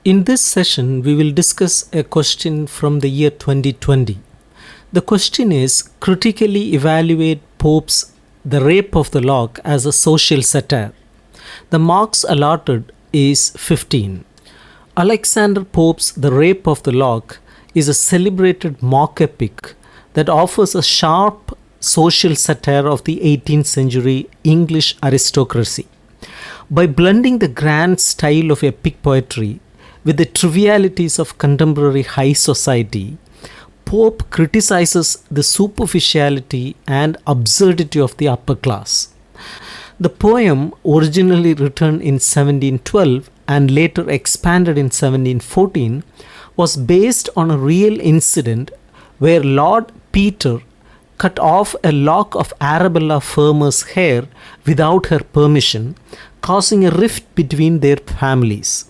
In this session, we will discuss a question from the year 2020. The question is, critically evaluate Pope's The Rape of the Lock as a social satire. The marks allotted is 15. Alexander Pope's The Rape of the Lock is a celebrated mock epic that offers a sharp social satire of the 18th century English aristocracy. By blending the grand style of epic poetry with the trivialities of contemporary high society, Pope criticizes the superficiality and absurdity of the upper class. The poem, originally written in 1712 and later expanded in 1714, was based on a real incident where Lord Peter cut off a lock of Arabella Fermor's hair without her permission, causing a rift between their families.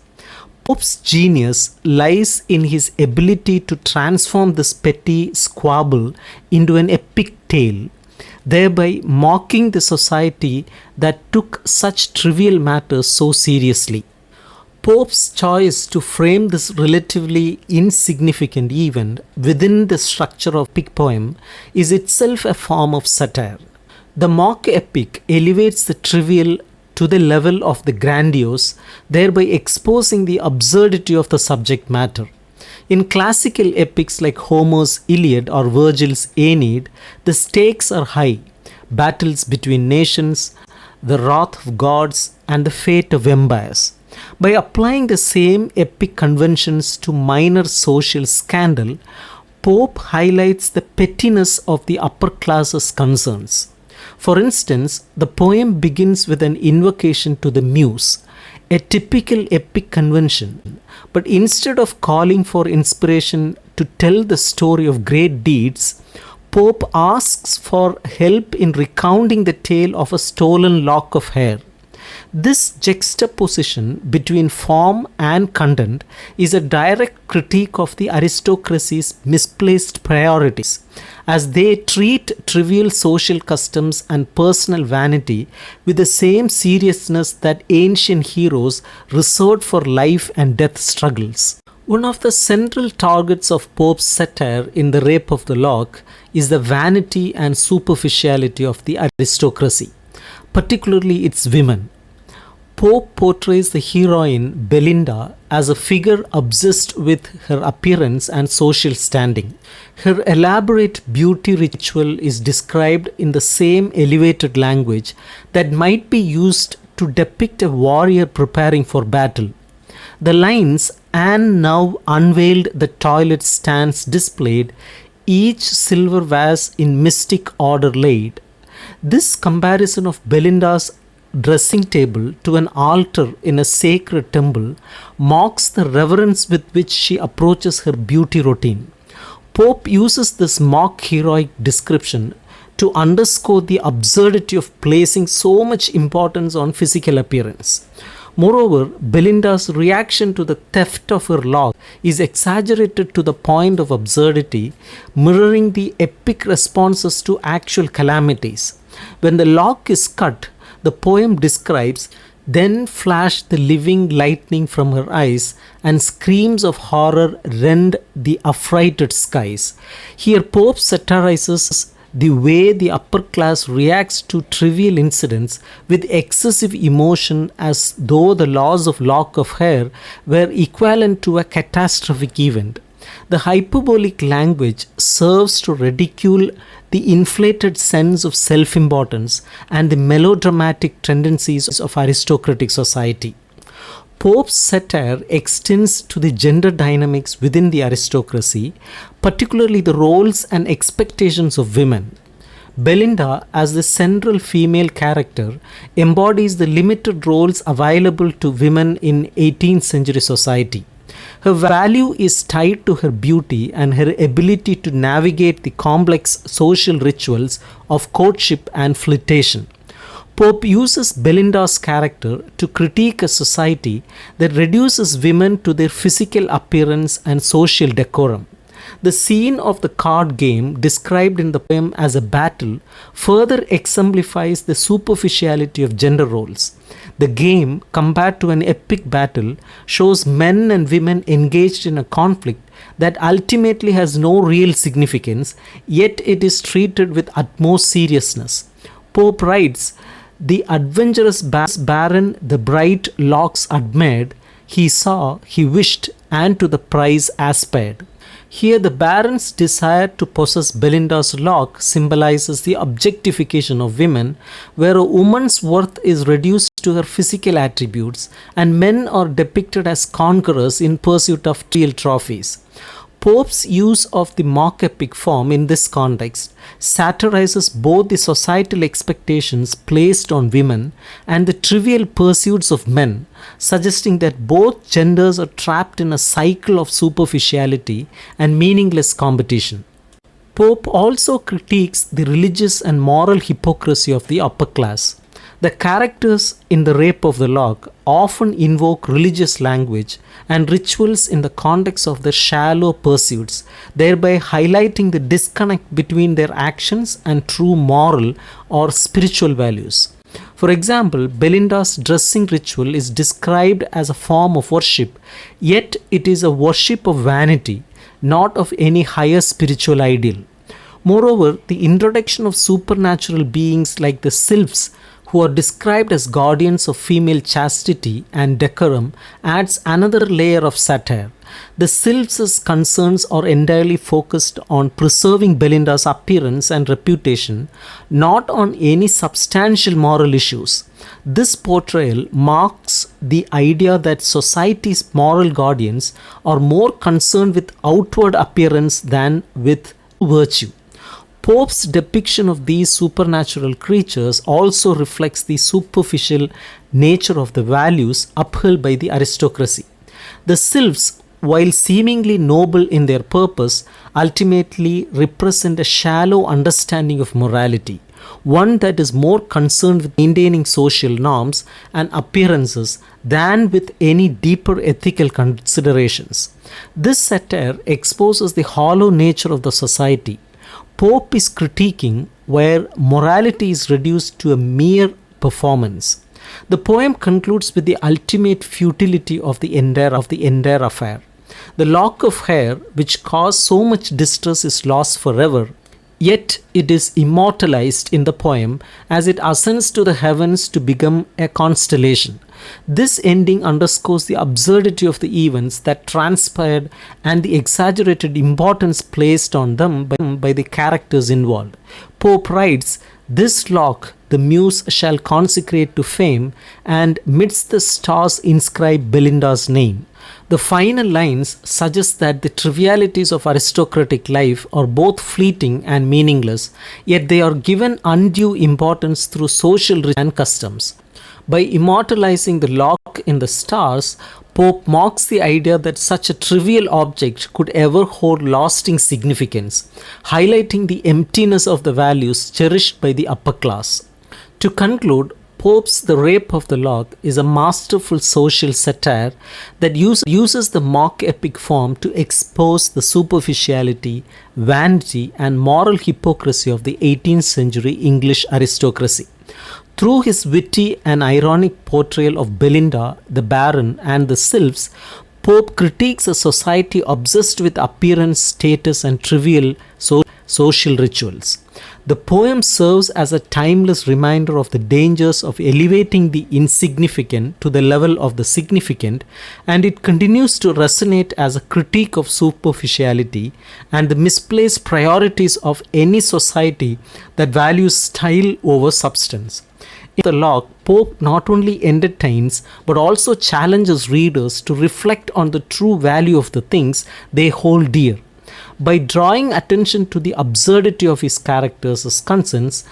Pope's genius lies in his ability to transform this petty squabble into an epic tale, thereby mocking the society that took such trivial matters so seriously. Pope's choice to frame this relatively insignificant event within the structure of epic poem is itself a form of satire. The mock epic elevates the trivial to the level of the grandiose, thereby exposing the absurdity of the subject matter. In classical epics like Homer's Iliad or Virgil's Aeneid, the stakes are high: battles between nations, the wrath of gods, and the fate of empires. By applying the same epic conventions to minor social scandal, Pope highlights the pettiness of the upper class's concerns. For instance, the poem begins with an invocation to the muse, a typical epic convention, but instead of calling for inspiration to tell the story of great deeds, Pope asks for help in recounting the tale of a stolen lock of hair. This juxtaposition between form and content is a direct critique of the aristocracy's misplaced priorities, as they treat trivial social customs and personal vanity with the same seriousness that ancient heroes reserved for life and death struggles. One of the central targets of Pope's satire in The Rape of the Lock is the vanity and superficiality of the aristocracy, particularly its women. Pope portrays the heroine Belinda as a figure obsessed with her appearance and social standing. Her elaborate beauty ritual is described in the same elevated language that might be used to depict a warrior preparing for battle. The lines, "and now unveiled the toilet stands displayed, each silver vase in mystic order laid." This comparison of Belinda's dressing table to an altar in a sacred temple mocks the reverence with which she approaches her beauty routine. Pope uses this mock heroic description to underscore the absurdity of placing so much importance on physical appearance. Moreover, Belinda's reaction to the theft of her lock is exaggerated to the point of absurdity, mirroring the epic responses to actual calamities. When the lock is cut, the poem describes, "Then flashed the living lightning from her eyes, and screams of horror rend the affrighted skies." Here Pope satirizes the way the upper class reacts to trivial incidents with excessive emotion, as though the loss of lock of hair were equivalent to a catastrophic event. The hyperbolic language serves to ridicule the inflated sense of self-importance and the melodramatic tendencies of aristocratic society. Pope's satire extends to the gender dynamics within the aristocracy, particularly the roles and expectations of women. Belinda, as the central female character, embodies the limited roles available to women in 18th century society. Her value is tied to her beauty and her ability to navigate the complex social rituals of courtship and flirtation. Pope uses Belinda's character to critique a society that reduces women to their physical appearance and social decorum. The scene of the card game, described in the poem as a battle, further exemplifies the superficiality of gender roles. The game, compared to an epic battle, shows men and women engaged in a conflict that ultimately has no real significance, yet it is treated with utmost seriousness. Pope writes, "The adventurous baron the bright Locke admired, he saw, he wished, and to the prize aspired." Here, the baron's desire to possess Belinda's Locke symbolizes the objectification of women, where a woman's worth is reduced to her physical attributes, and men are depicted as conquerors in pursuit of material trophies. Pope's use of the mock epic form in this context satirizes both the societal expectations placed on women and the trivial pursuits of men, suggesting that both genders are trapped in a cycle of superficiality and meaningless competition. Pope also critiques the religious and moral hypocrisy of the upper class. The characters in The Rape of the Lock often invoke religious language and rituals in the context of their shallow pursuits, thereby highlighting the disconnect between their actions and true moral or spiritual values. For example, Belinda's dressing ritual is described as a form of worship, yet it is a worship of vanity, not of any higher spiritual ideal. Moreover, the introduction of supernatural beings like the sylphs, who are described as guardians of female chastity and decorum, adds another layer of satire. The sylphs' concerns are entirely focused on preserving Belinda's appearance and reputation, not on any substantial moral issues. This portrayal marks the idea that society's moral guardians are more concerned with outward appearance than with virtue. Pope's depiction of these supernatural creatures also reflects the superficial nature of the values upheld by the aristocracy. The sylphs, while seemingly noble in their purpose, ultimately represent a shallow understanding of morality, one that is more concerned with maintaining social norms and appearances than with any deeper ethical considerations. This satire exposes the hollow nature of the society Pope is critiquing, where morality is reduced to a mere performance. The poem concludes with the ultimate futility of the entire affair. The lock of hair, which caused so much distress, is lost forever, yet it is immortalized in the poem as it ascends to the heavens to become a constellation. This ending underscores the absurdity of the events that transpired and the exaggerated importance placed on them by the characters involved. Pope writes, "This lock the muse shall consecrate to fame, and midst the stars inscribe Belinda's name." The final lines suggest that the trivialities of aristocratic life are both fleeting and meaningless, yet they are given undue importance through social rituals and customs. By immortalizing the lock in the stars, Pope mocks the idea that such a trivial object could ever hold lasting significance, highlighting the emptiness of the values cherished by the upper class. To conclude, Pope's The Rape of the Lock is a masterful social satire that uses the mock epic form to expose the superficiality, vanity, and moral hypocrisy of the 18th century English aristocracy. Through his witty and ironic portrayal of Belinda, the Baron, and the sylphs, Pope critiques a society obsessed with appearance, status, and trivial social rituals. The poem serves as a timeless reminder of the dangers of elevating the insignificant to the level of the significant, and it continues to resonate as a critique of superficiality and the misplaced priorities of any society that values style over substance. In The Locke, Pope not only entertains but also challenges readers to reflect on the true value of the things they hold dear. By drawing attention to the absurdity of his characters' concerns,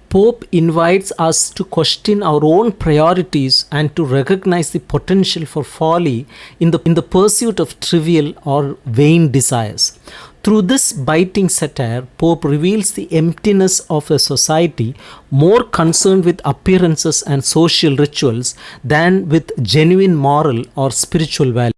Pope invites us to question our own priorities and to recognize the potential for folly in the pursuit of trivial or vain desires. Through this biting satire, Pope reveals the emptiness of a society more concerned with appearances and social rituals than with genuine moral or spiritual values.